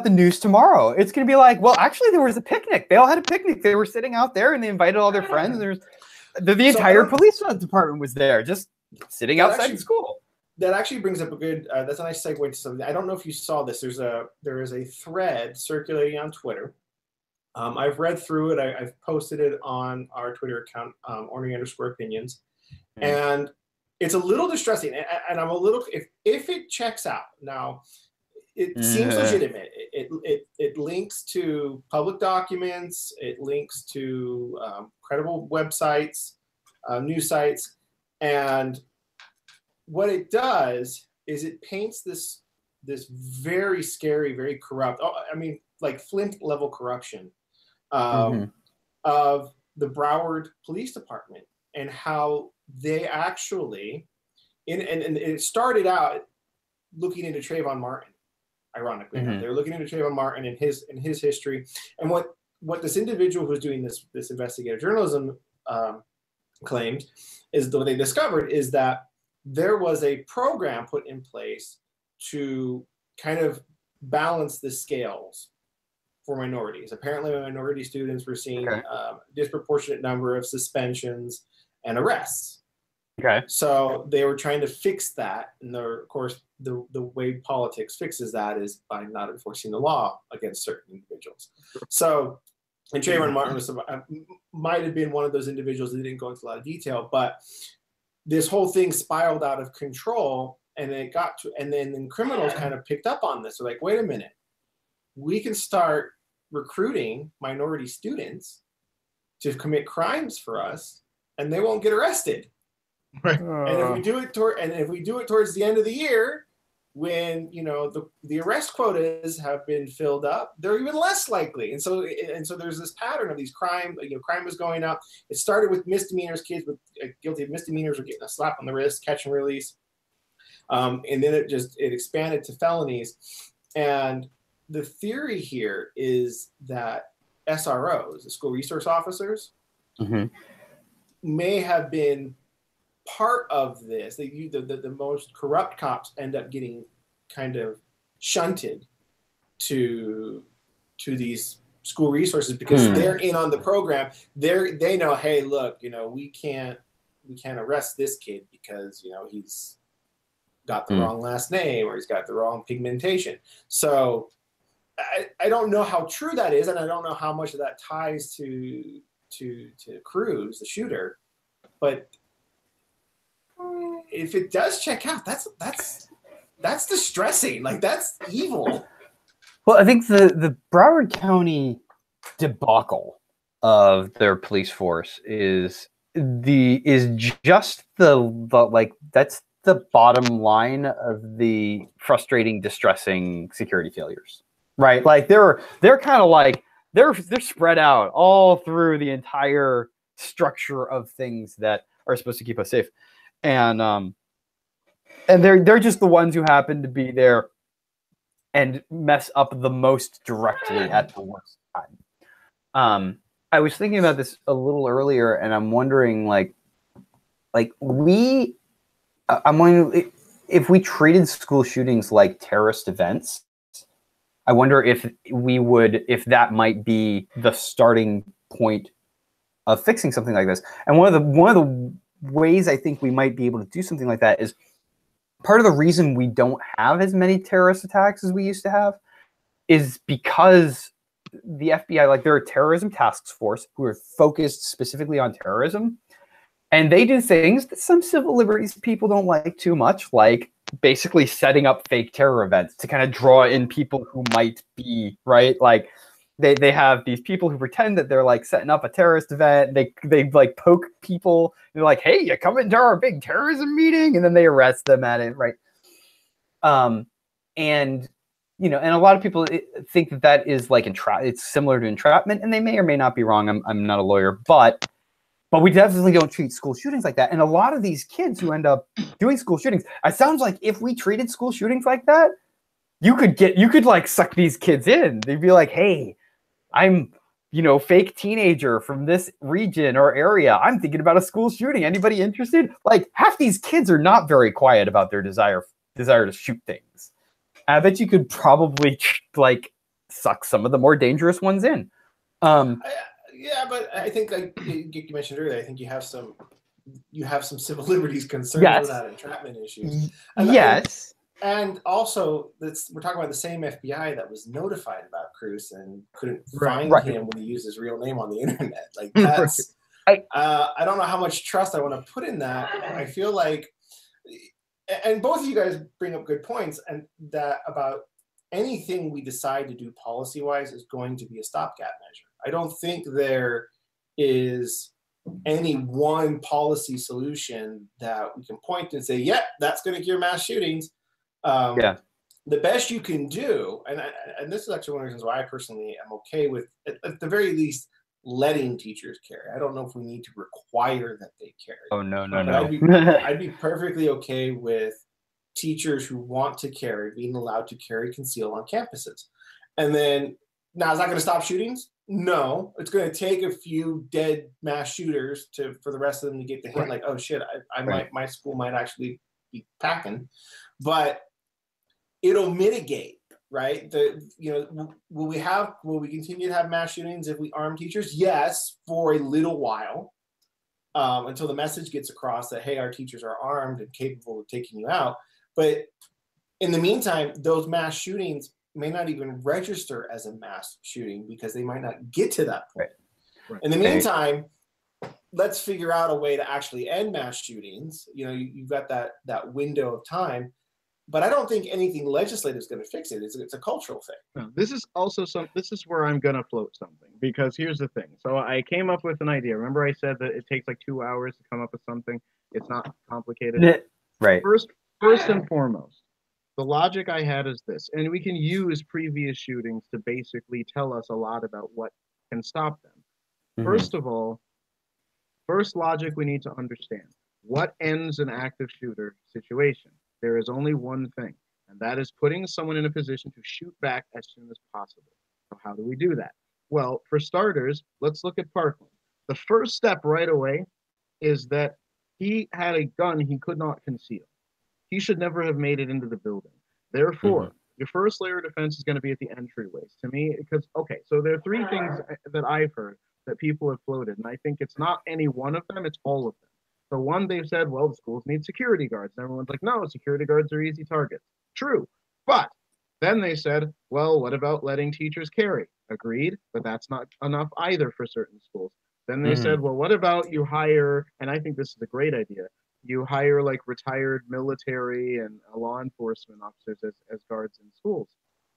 [SPEAKER 3] the news tomorrow. It's going to be like, well, actually there was a picnic. They all had a picnic. They were sitting out there and they invited all their friends. And the entire police department was there, just sitting outside the school.
[SPEAKER 1] That actually brings up that's a nice segue to something. I don't know if you saw this. There is a thread circulating on Twitter. I've read through it. I've posted it on our Twitter account, _opinions. And it's a little distressing. And I'm a little, if it checks out, now it seems legitimate. It links to public documents. It links to credible websites, news sites. And what it does is it paints this very scary, very corrupt, like Flint level corruption of the Broward Police Department, and how they actually, and it started out looking into Trayvon Martin, ironically. They're looking into Trayvon Martin and his history, and what this individual who's doing this investigative journalism claimed is, what they discovered is that there was a program put in place to kind of balance the scales for minorities. Apparently, minority students were seeing a disproportionate number of suspensions and arrests. Okay. So they were trying to fix that. And of course, the way politics fixes that is by not enforcing the law against certain individuals. So, and Trayvon Martin might have been one of those individuals that didn't go into a lot of detail, but this whole thing spiraled out of control, and then criminals kind of picked up on this. They're like, wait a minute, we can start recruiting minority students to commit crimes for us, and they won't get arrested. Right. And if we do it towards the end of the year, when the arrest quotas have been filled up, they're even less likely. And so there's this pattern of these crime was going up. It started with misdemeanors. Kids guilty of misdemeanors were getting a slap on the wrist, catch and release, and then it expanded to felonies. And the theory here is that SROs, the school resource officers, may have been part of this. The most corrupt cops end up getting kind of shunted to these school resources because they're in on the program. They know, hey, look, we can't arrest this kid because got the wrong last name, or he's got the wrong pigmentation. So I don't know how true that is, and I don't know how much of that ties to Cruz, the shooter. But if it does check out, that's distressing. Like, that's evil.
[SPEAKER 3] Well, I think the Broward County debacle of their police force is just the like, that's the bottom line of the frustrating, distressing security failures, right? Like, they're kind of like they're spread out all through the entire structure of things that are supposed to keep us safe, and they're just the ones who happen to be there and mess up the most directly at the worst time. I was thinking about this a little earlier, and I'm wondering, I'm wondering if we treated school shootings like terrorist events. I wonder if that might be the starting point of fixing something like this. And one of the ways I think we might be able to do something like that is, part of the reason we don't have as many terrorist attacks as we used to have is because the FBI, like, they're a terrorism task force who are focused specifically on terrorism. And they do things that some civil liberties people don't like too much, like basically setting up fake terror events to kind of draw in people who might be, right? Like, they have these people who pretend that they're like setting up a terrorist event. They like poke people. They're like, "Hey, you coming to our big terrorism meeting?" And then they arrest them at it, right? And and a lot of people think that is like it's similar to entrapment, and they may or may not be wrong. I'm not a lawyer, but we definitely don't treat school shootings like that. And a lot of these kids who end up doing school shootings, it sounds like if we treated school shootings like that, you could like suck these kids in. They'd be like, "Hey, I'm, fake teenager from this region or area. I'm thinking about a school shooting. Anybody interested?" Like, half these kids are not very quiet about their desire to shoot things. I bet you could probably like suck some of the more dangerous ones in.
[SPEAKER 1] Yeah, but I think, like you mentioned earlier, I think you have some civil liberties concerns with that entrapment issues.
[SPEAKER 3] Yes.
[SPEAKER 1] And also, we're talking about the same FBI that was notified about Cruz and couldn't find him when he used his real name on the internet. Like, that's I don't know how much trust I want to put in that. I feel like, and both of you guys bring up good points, and that about anything we decide to do policy-wise is going to be a stopgap measure. I don't think there is any one policy solution that we can point to and say, "Yeah, that's going to cure mass shootings." The best you can do, and this is actually one of the reasons why I personally am okay with, at the very least, letting teachers carry. I don't know if we need to require that they carry.
[SPEAKER 3] Oh, no.
[SPEAKER 1] I'd be perfectly okay with teachers who want to carry being allowed to carry conceal on campuses. And then, now, is that going to stop shootings? No, it's going to take a few dead mass shooters for the rest of them to get the hint, like, "Oh shit, my school might actually be packing," but it'll mitigate, right? Will we continue to have mass shootings if we arm teachers? Yes, for a little while, until the message gets across that, hey, our teachers are armed and capable of taking you out. But in the meantime, those mass shootings may not even register as a mass shooting because they might not get to that point. Right. In the meantime, let's figure out a way to actually end mass shootings. You've got that window of time. But I don't think anything legislative is going to fix it. It's a cultural thing.
[SPEAKER 2] No, this is also this is where I'm going to float something, because here's the thing. So I came up with an idea. Remember I said that it takes like 2 hours to come up with something? It's not complicated.
[SPEAKER 3] Right.
[SPEAKER 2] First and foremost, the logic I had is this, and we can use previous shootings to basically tell us a lot about what can stop them. Mm-hmm. First of all, first logic we need to understand. What ends an active shooter situation? There is only one thing, and that is putting someone in a position to shoot back as soon as possible. So how do we do that? Well, for starters, let's look at Parkland. The first step right away is that he had a gun he could not conceal. He should never have made it into the building. Therefore, your first layer of defense is going to be at the entryways. To me, because, okay, so there are three things that I've heard that people have floated, and I think it's not any one of them, it's all of them. So one, they've said, well, the schools need security guards. And everyone's like, no, security guards are easy targets. True. But then they said, well, what about letting teachers carry? Agreed, but that's not enough either for certain schools. Then they said, well, what about you hire, and I think this is a great idea, you hire like retired military and law enforcement officers as guards in schools.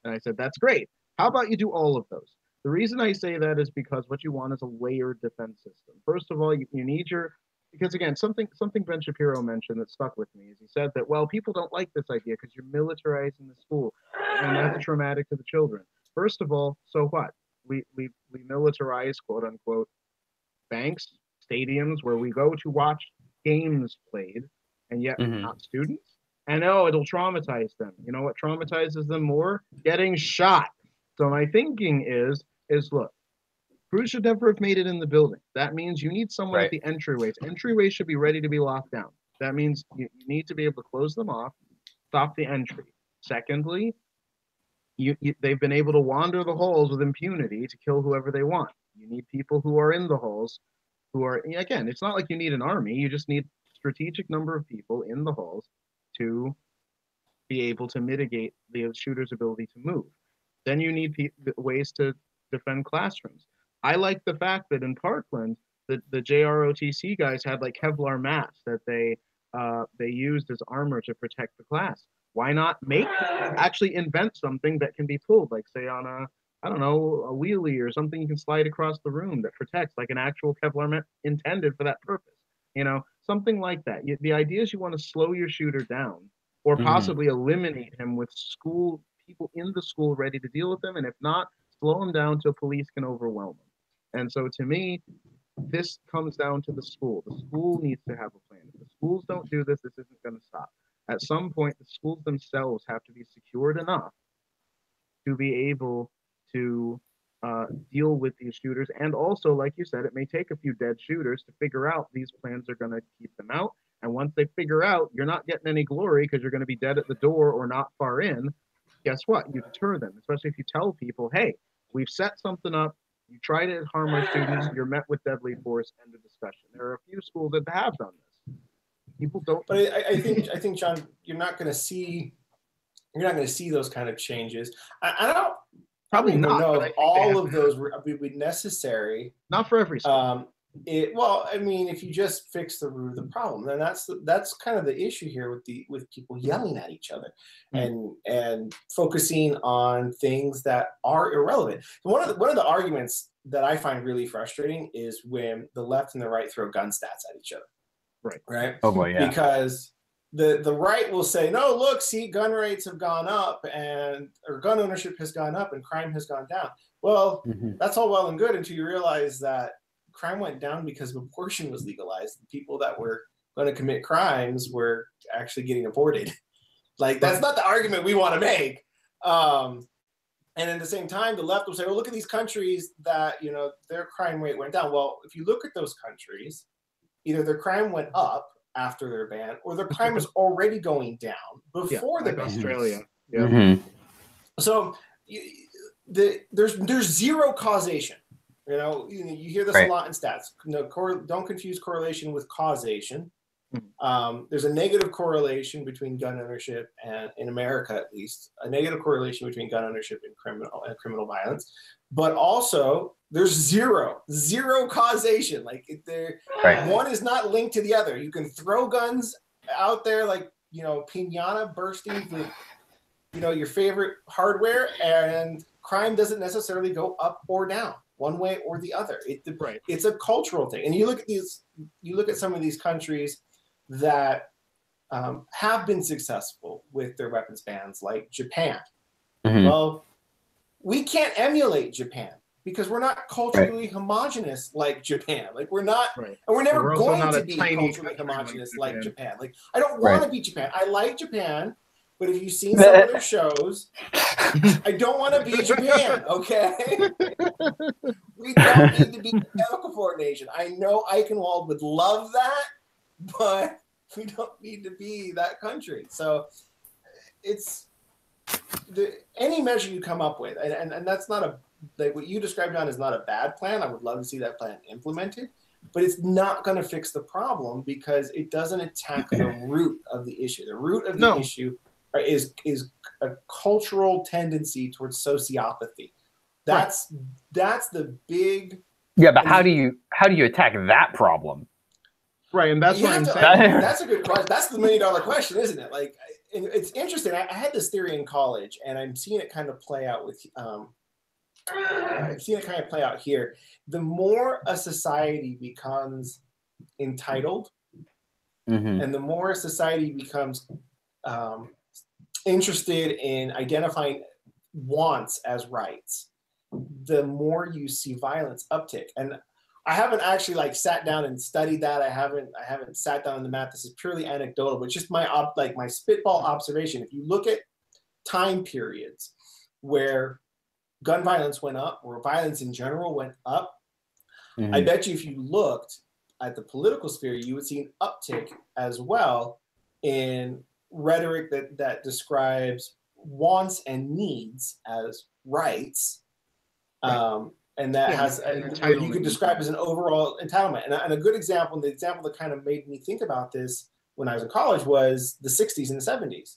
[SPEAKER 2] And I said, that's great. How about you do all of those? The reason I say that is because what you want is a layered defense system. First of all, you need your, because again, something Ben Shapiro mentioned that stuck with me is he said that, well, people don't like this idea because you're militarizing the school and that's traumatic to the children. First of all, so what? We militarize, quote unquote, banks, stadiums where we go to watch games played, and yet not students. And it'll traumatize them. You know what traumatizes them more? Getting shot. So my thinking is look, crews should never have made it in the building. That means you need someone at the entryways. Entryways should be ready to be locked down. That means you need to be able to close them off, stop the entry. Secondly, they've been able to wander the halls with impunity to kill whoever they want. You need people who are in the halls who are, again, it's not like you need an army. You just need a strategic number of people in the halls to be able to mitigate the shooter's ability to move. Then you need ways to defend classrooms. I like the fact that in Parkland, the JROTC guys had like Kevlar mats that they used as armor to protect the class. Why not actually invent something that can be pulled, like say on a wheelie or something you can slide across the room that protects, like an actual Kevlar mat intended for that purpose. Something like that. The idea is you want to slow your shooter down or possibly eliminate him with people in the school ready to deal with him. And if not, slow him down till police can overwhelm him. And so to me, this comes down to the school. The school needs to have a plan. If the schools don't do this, this isn't going to stop. At some point, the schools themselves have to be secured enough to be able to deal with these shooters. And also, like you said, it may take a few dead shooters to figure out these plans are going to keep them out. And once they figure out you're not getting any glory because you're going to be dead at the door or not far in, guess what? You deter them, especially if you tell people, hey, we've set something up. You try to harm our students, you're met with deadly force. End of discussion. There are a few schools that have done this. People don't.
[SPEAKER 1] But I think, John, you're not going to see those kind of changes. I don't
[SPEAKER 2] probably not
[SPEAKER 1] know if all of those would be necessary.
[SPEAKER 2] Not for every school.
[SPEAKER 1] If you just fix the root of the problem, then that's kind of the issue here with people yelling at each other and focusing on things that are irrelevant. One of the arguments that I find really frustrating is when the left and the right throw gun stats at each other. Right.
[SPEAKER 3] Oh boy, yeah.
[SPEAKER 1] Because the right will say, no, look, see, gun rates have gone up or gun ownership has gone up and crime has gone down. Well, that's all well and good until you realize that crime went down because abortion was legalized. The people that were going to commit crimes were actually getting aborted. Like, that's not the argument we want to make. And at the same time, the left will say, well, look at these countries that, their crime rate went down. Well, if you look at those countries, either their crime went up after their ban or their crime was already going down before the ban.
[SPEAKER 2] Australia. Yeah.
[SPEAKER 1] So there's zero causation. You hear this a lot in stats. Don't confuse correlation with causation. There's a negative correlation between gun ownership and, in America at least, a negative correlation between gun ownership and criminal violence. But also, there's zero causation. Like one is not linked to the other. You can throw guns out there like piñata bursting with your favorite hardware, and crime doesn't necessarily go up or down one way or the other. It's a cultural thing. And you look at some of these countries that have been successful with their weapons bans, like Japan. Well, we can't emulate Japan because we're not culturally homogenous like Japan. Like we're not, and we're never going to be culturally homogenous like Japan. Like I don't want to be Japan. I like Japan, but if you've seen some of their shows, I don't want to be Japan, okay? We don't need to be a chemical coordination. I know Eichenwald would love that, but we don't need to be that country. So it's any measure you come up with, and that's not like what you described, John, is not a bad plan. I would love to see that plan implemented. but it's not going to fix the problem because it doesn't attack the root of the issue. The root of the issue is a cultural tendency towards sociopathy. That's the big.
[SPEAKER 3] Yeah, but how do you attack that problem?
[SPEAKER 2] Right, and that's what I'm saying.
[SPEAKER 1] That's a good question. That's the $1 million question, isn't it? Like, and it's interesting. I had this theory in college, and I'm seeing it kind of play out with. I've seen it kind of play out here. The more a society becomes entitled, and the more a society becomes interested in identifying wants as rights, the more you see violence uptick. And I haven't actually like sat down and studied that. I haven't sat down on the map. This is purely anecdotal, but just my spitball observation. If you look at time periods where gun violence went up, or violence in general went up, I bet you if you looked at the political sphere, you would see an uptick as well in rhetoric that describes wants and needs as rights. And that has what you could describe as an overall entitlement. And a good example, the example that kind of made me think about this when I was in college, was the 60s and the 70s,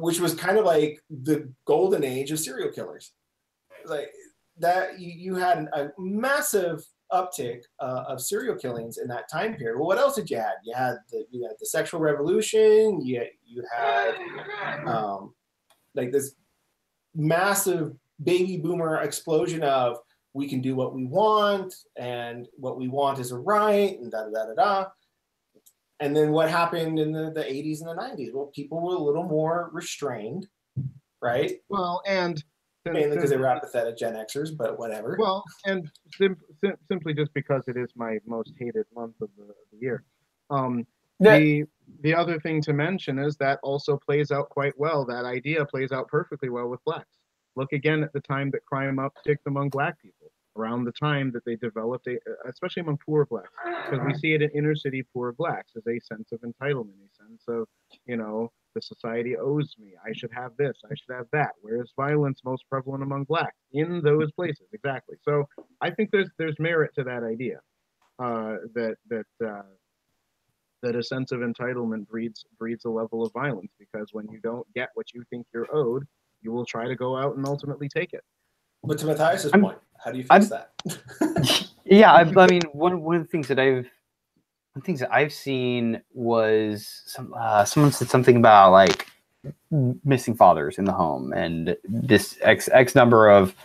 [SPEAKER 1] which was kind of like the golden age of serial killers. Like that, you had a massive uptick of serial killings in that time period. Well, what else did you have? You had the sexual revolution. You had like this massive baby boomer explosion of, we can do what we want, and what we want is a right, and da da da da. And then what happened in the 80s and the 90s? Well, people were a little more restrained, right?
[SPEAKER 2] Well, and
[SPEAKER 1] mainly because they were apathetic Gen Xers, but whatever.
[SPEAKER 2] Well, and simply just because it is my most hated month of the year. The other thing to mention is that also plays out quite well. That idea plays out perfectly well with blacks. Look again at the time that crime upticked among black people, around the time that they developed, especially among poor blacks, because we see it in inner city poor blacks as a sense of entitlement, a sense of, the society owes me, I should have this, I should have that. Where is violence most prevalent among blacks? In those places, exactly. So I think there's merit to that idea, that a sense of entitlement breeds a level of violence, because when you don't get what you think you're owed, you will try to go out and ultimately take it.
[SPEAKER 1] But to Matthias's point, how do you fix that?
[SPEAKER 3] Yeah, I mean, one of the things that I've seen was someone said something about like missing fathers in the home, and this X number of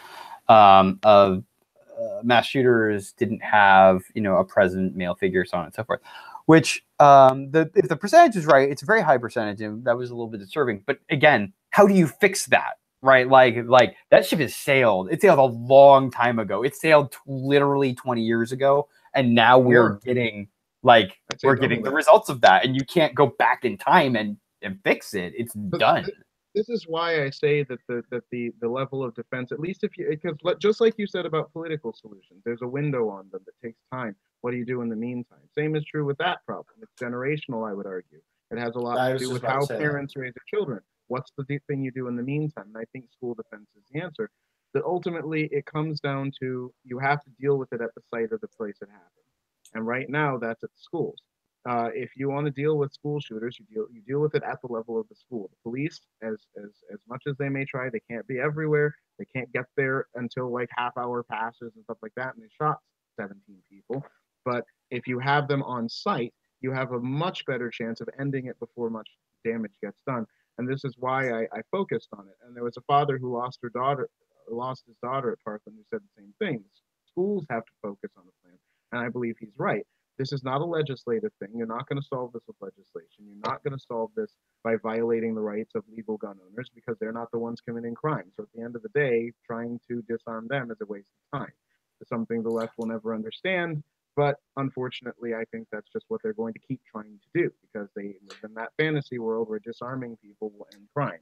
[SPEAKER 3] mass shooters didn't have a present male figure, so on and so forth. Which if the percentage is right, it's a very high percentage, and that was a little bit disturbing. But again, how do you fix that? Right, like that ship has sailed. It sailed a long time ago. It sailed literally 20 years ago, and now we're getting the results of that. And you can't go back in time and fix it. It's done.
[SPEAKER 2] This is why I say that the level of defense, at least because just like you said about political solutions, there's a window on them that takes time. What do you do in the meantime? Same is true with that problem. It's generational, I would argue. It has a lot to do with how parents raise their children. What's the thing you do in the meantime? And I think school defense is the answer. That ultimately it comes down to, you have to deal with it at the site of the place it happened. And right now that's at the schools. If you want to deal with school shooters, you deal with it at the level of the school. The police, as much as they may try, they can't be everywhere. They can't get there until like half hour passes and stuff like that, and they shot 17 people. But if you have them on site, you have a much better chance of ending it before much damage gets done. And this is why I focused on it. And there was a father who lost his daughter at Parkland, who said the same thing. Schools have to focus on the plan. And I believe he's right. This is not a legislative thing. You're not going to solve this with legislation. You're not going to solve this by violating the rights of legal gun owners, because they're not the ones committing crime. So at the end of the day, trying to disarm them is a waste of time. It's something the left will never understand. But unfortunately, I think that's just what they're going to keep trying to do, because they live in that fantasy world where disarming people will end crime.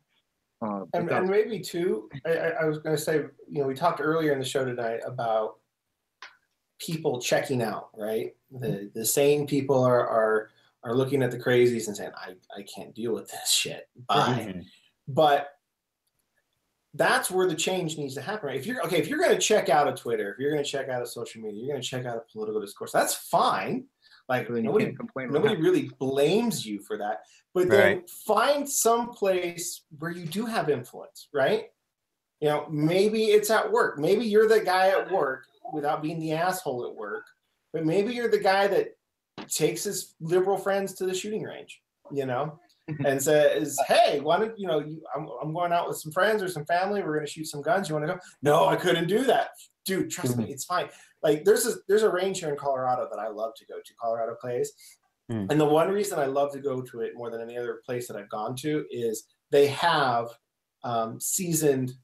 [SPEAKER 1] And maybe too, I was going to say, we talked earlier in the show tonight about people checking out, right? The sane people are looking at the crazies and saying, I can't deal with this shit. Bye. Mm-hmm. But that's where the change needs to happen. Right? If you're going to check out of Twitter, if you're going to check out of social media, you're going to check out of political discourse. That's fine. Like nobody really blames you for that. But then find some place where you do have influence, right? You know, maybe it's at work. Maybe you're the guy at work without being the asshole at work. But maybe you're the guy that takes his liberal friends to the shooting range, you know, and says, "Hey, why don't you know? I'm going out with some friends or some family. We're going to shoot some guns. You want to go?" No, I couldn't do that, dude. Trust me, it's fine. Like there's a range here in Colorado that I love to go to, Colorado Clays, and the one reason I love to go to it more than any other place that I've gone to is they have seasoned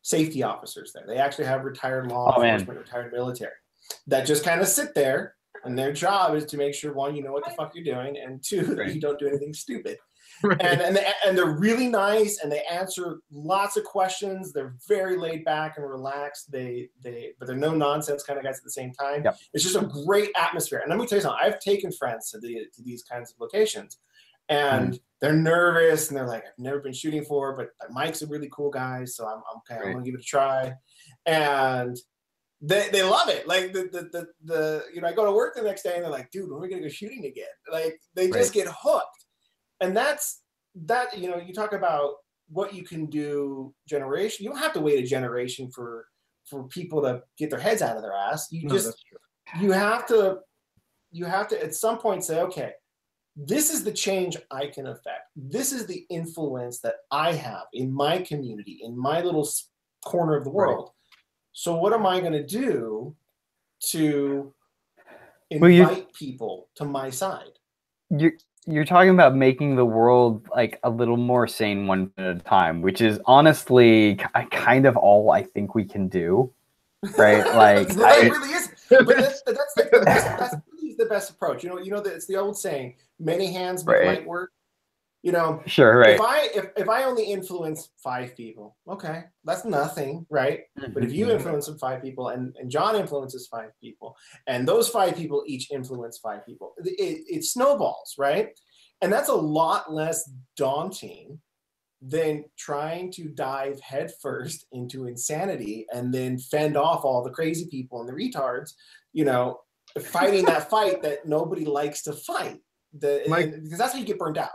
[SPEAKER 1] safety officers there. They actually have retired law enforcement, retired military that just kind of sit there, and their job is to make sure, one, you know what the fuck you're doing, and two, that you don't do anything stupid. And they're really nice, and they answer lots of questions. They're very laid back and relaxed. But they're no nonsense kind of guys at the same time. Yep. It's just a great atmosphere. And let me tell you something. I've taken friends to these kinds of locations, and they're nervous, and they're like, I've never been shooting before, but Mike's a really cool guy, so I'm okay. I'm gonna give it a try. And they love it. Like the you know, I go to work the next day and they're like, dude, when are we gonna go shooting again? Like they just get hooked. And that's that, you know, you talk about what you can do generation. You don't have to wait a generation for people to get their heads out of their ass. You have to at some point say, okay, this is the change I can affect. This is the influence that I have in my community, in my little corner of the world. So what am I going to do to invite people to my side?
[SPEAKER 3] You're talking about making the world like a little more sane one at a time, which is honestly kind of all I think we can do, right? Like
[SPEAKER 1] it really is. But that's really the best approach. You know that it's the old saying, many hands make light work. You know,
[SPEAKER 3] sure, right.
[SPEAKER 1] If I only influence 5 people, okay, that's nothing, right? But if you influence 5 people and John influences 5 people, and those 5 people each influence 5 people, it snowballs, right? And that's a lot less daunting than trying to dive headfirst into insanity and then fend off all the crazy people and the retards, you know, fighting that fight that nobody likes to fight. Because that's how you get burned out.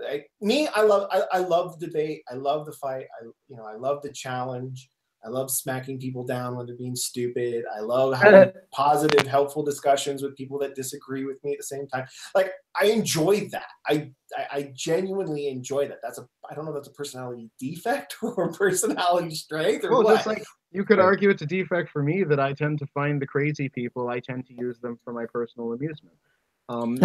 [SPEAKER 1] Like me, I love the debate. I love the fight. I love the challenge. I love smacking people down when they're being stupid. I love having positive, helpful discussions with people that disagree with me at the same time. Like I enjoy that. I genuinely enjoy that. I don't know if that's a personality defect or personality strength or what.
[SPEAKER 2] Just like you could argue it's a defect for me that I tend to find the crazy people. I tend to use them for my personal amusement.
[SPEAKER 1] I mean,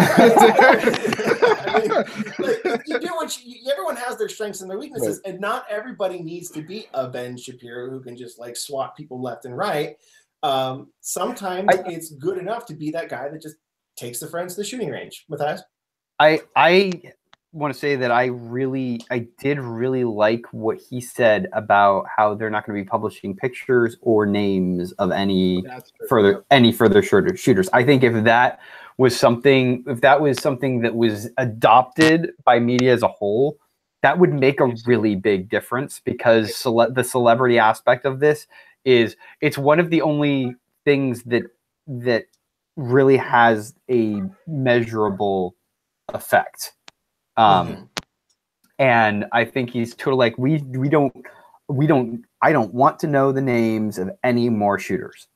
[SPEAKER 1] you do what everyone has their strengths and their weaknesses, and not everybody needs to be a Ben Shapiro who can just like swat people left and right. Sometimes it's good enough to be that guy that just takes the friends to the shooting range. Matthias?
[SPEAKER 3] I want to say that I did really like what he said about how they're not going to be publishing pictures or names of any further shooters. I think if that was something that was adopted by media as a whole, that would make a really big difference, because the celebrity aspect of this it's one of the only things that really has a measurable effect. And I think he's totally like, I don't want to know the names of any more shooters,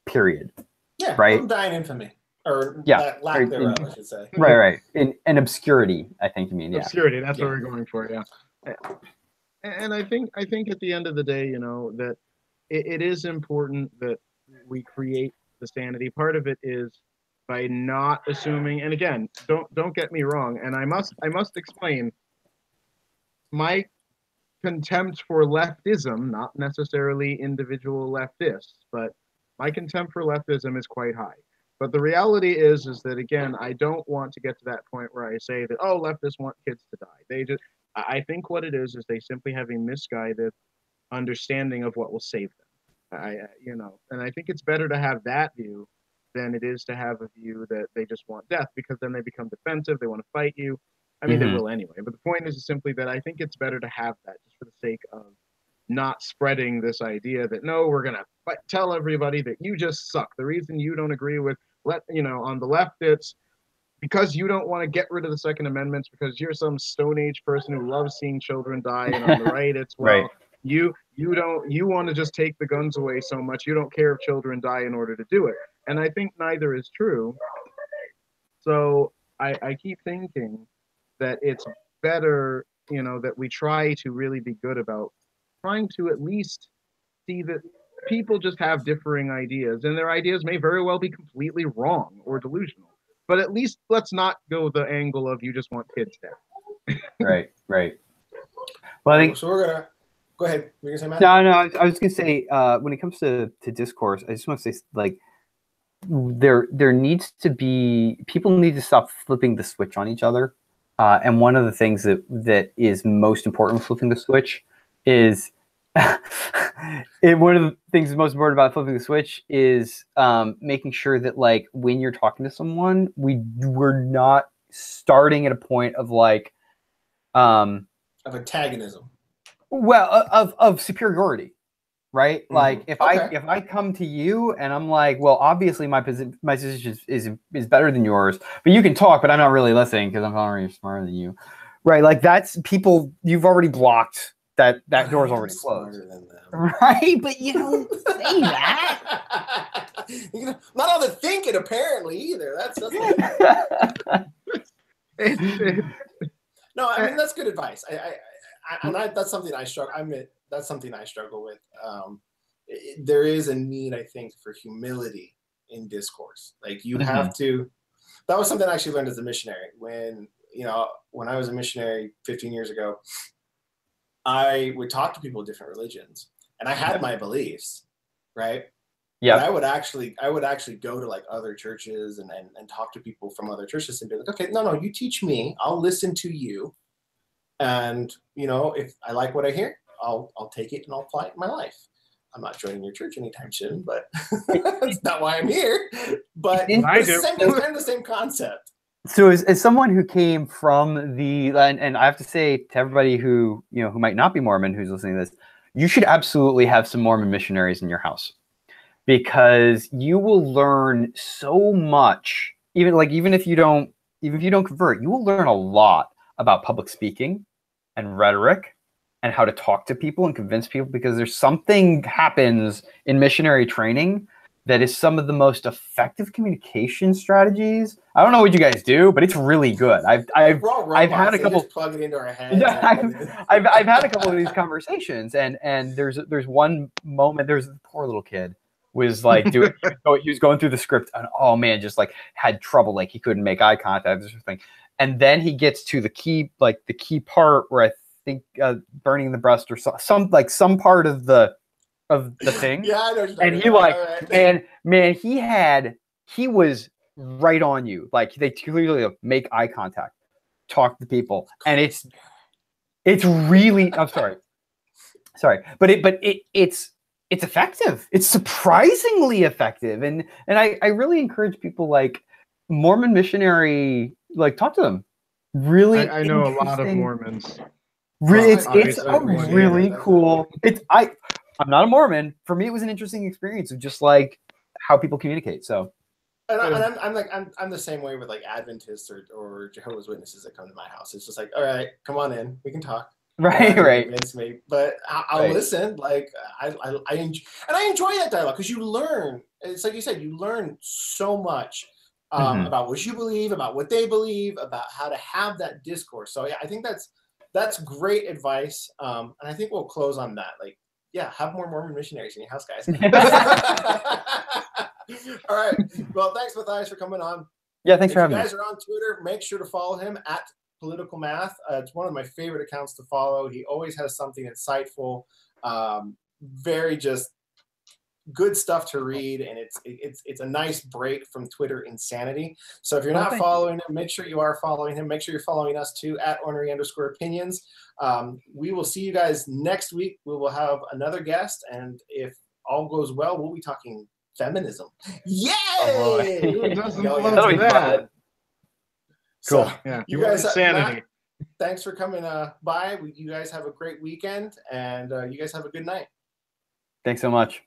[SPEAKER 3] period.
[SPEAKER 1] Yeah,
[SPEAKER 3] right.
[SPEAKER 1] I'm dying infamy. Or lack thereof, I should say.
[SPEAKER 3] Right. In obscurity, I think you mean. Yeah.
[SPEAKER 2] Obscurity, that's what we're going for, yeah. And I think at the end of the day, you know, that it is important that we create the sanity. Part of it is by not assuming, and again, don't get me wrong, and I must explain my contempt for leftism, not necessarily individual leftists, but my contempt for leftism is quite high. But the reality is that, again, I don't want to get to that point where I say that, oh, leftists want kids to die. I think what it is they simply have a misguided understanding of what will save them. And I think it's better to have that view than it is to have a view that they just want death, because then they become defensive, they want to fight you. I mean, they will anyway. But the point is simply that I think it's better to have that just for the sake of not spreading this idea that, no, we're going to tell everybody that you just suck. The reason you don't agree with, on the left, it's because you don't want to get rid of the Second Amendment because you're some Stone Age person who loves seeing children die. And on the right, it's, well,
[SPEAKER 3] Right.
[SPEAKER 2] you want to just take the guns away so much. You don't care if children die in order to do it. And I think neither is true. So I keep thinking that it's better, that we try to really be good about trying to at least see that people just have differing ideas, and their ideas may very well be completely wrong or delusional. But at least let's not go the angle of you just want kids dead.
[SPEAKER 3] Right. Well, I think.
[SPEAKER 1] So we're gonna go ahead. Were you gonna say, Matt?
[SPEAKER 3] No. I was gonna say when it comes to discourse, I just want to say like there needs to be, people need to stop flipping the switch on each other. And one of the things that is most important with flipping the switch is one of the things that's most important about flipping the switch is making sure that like when you're talking to someone, we're not starting at a point of like
[SPEAKER 1] of antagonism.
[SPEAKER 3] Well, of superiority, right?
[SPEAKER 1] Mm-hmm.
[SPEAKER 3] Like if I come to you and I'm like, well, obviously my position is better than yours, but you can talk, but I'm not really listening because I'm already smarter than you, right? Like that's people, you've already blocked that door's already closed, right? But you don't say that.
[SPEAKER 1] Not all the thinking apparently either. That's no, I mean that's good advice. That's something I struggle. That's something I struggle with. There is a need, I think, for humility in discourse. Like you have to. That was something I actually learned as a missionary. When I was a missionary 15 years ago, I would talk to people of different religions, and I had my beliefs, right? Yeah. I would actually go to like other churches and talk to people from other churches and be like, okay, no, you teach me. I'll listen to you. And, if I like what I hear, I'll take it and I'll apply it in my life. I'm not joining your church anytime soon, but that's not why I'm here. But it's kind of the same concept.
[SPEAKER 3] So as someone who came from and I have to say to everybody who might not be Mormon who's listening to this, you should absolutely have some Mormon missionaries in your house, because you will learn so much. Even if you don't convert, you will learn a lot about public speaking and rhetoric and how to talk to people and convince people, because there's something happens in missionary training that is some of the most effective communication strategies. I don't know what you guys do, but it's really good. I've had a couple.
[SPEAKER 1] Just plug it into our heads.
[SPEAKER 3] I've had a couple of these conversations, and there's one moment. There's a poor little kid was like he was going through the script, and oh man, just like had trouble, like he couldn't make eye contact, this sort of thing. And then he gets to the key part where I think burning the breast or some part of the thing.
[SPEAKER 1] Yeah, I know.
[SPEAKER 3] And he right. he was right on you. Like they clearly make eye contact, talk to people, and it's really. I'm sorry, but it's effective. It's surprisingly effective, and I really encourage people like Mormon missionary. Like, talk to them. Really,
[SPEAKER 2] I know a lot of Mormons.
[SPEAKER 3] It's a really cool. I'm not a Mormon. For me, it was an interesting experience of just like how people communicate. So,
[SPEAKER 1] and I'm the same way with like Adventists or Jehovah's Witnesses that come to my house. It's just like, all right, come on in, we can talk.
[SPEAKER 3] Right.
[SPEAKER 1] Convince me, but I'll listen. Like I enjoy that dialogue because you learn. It's like you said, you learn so much. About what you believe, about what they believe, about how to have that discourse. So yeah, I think that's great advice. And I think we'll close on that. Like, yeah, have more Mormon missionaries in your house, guys. All right. Well, thanks, Matthias, for coming on.
[SPEAKER 3] Yeah, thanks for having me.
[SPEAKER 1] If you guys are on Twitter, make sure to follow him at Political Math. It's one of my favorite accounts to follow. He always has something insightful, very just good stuff to read, and it's a nice break from Twitter insanity. So if you're not following him, make sure you are following him. Make sure you're following us too at @ornery_opinions. We will see you guys next week. We will have another guest, and if all goes well, we'll be talking feminism. Yay!
[SPEAKER 2] Who doesn't love that?
[SPEAKER 3] Cool.
[SPEAKER 2] So,
[SPEAKER 1] you guys,
[SPEAKER 2] insanity.
[SPEAKER 1] thanks for coming by. You guys have a great weekend, and you guys have a good night.
[SPEAKER 3] Thanks so much.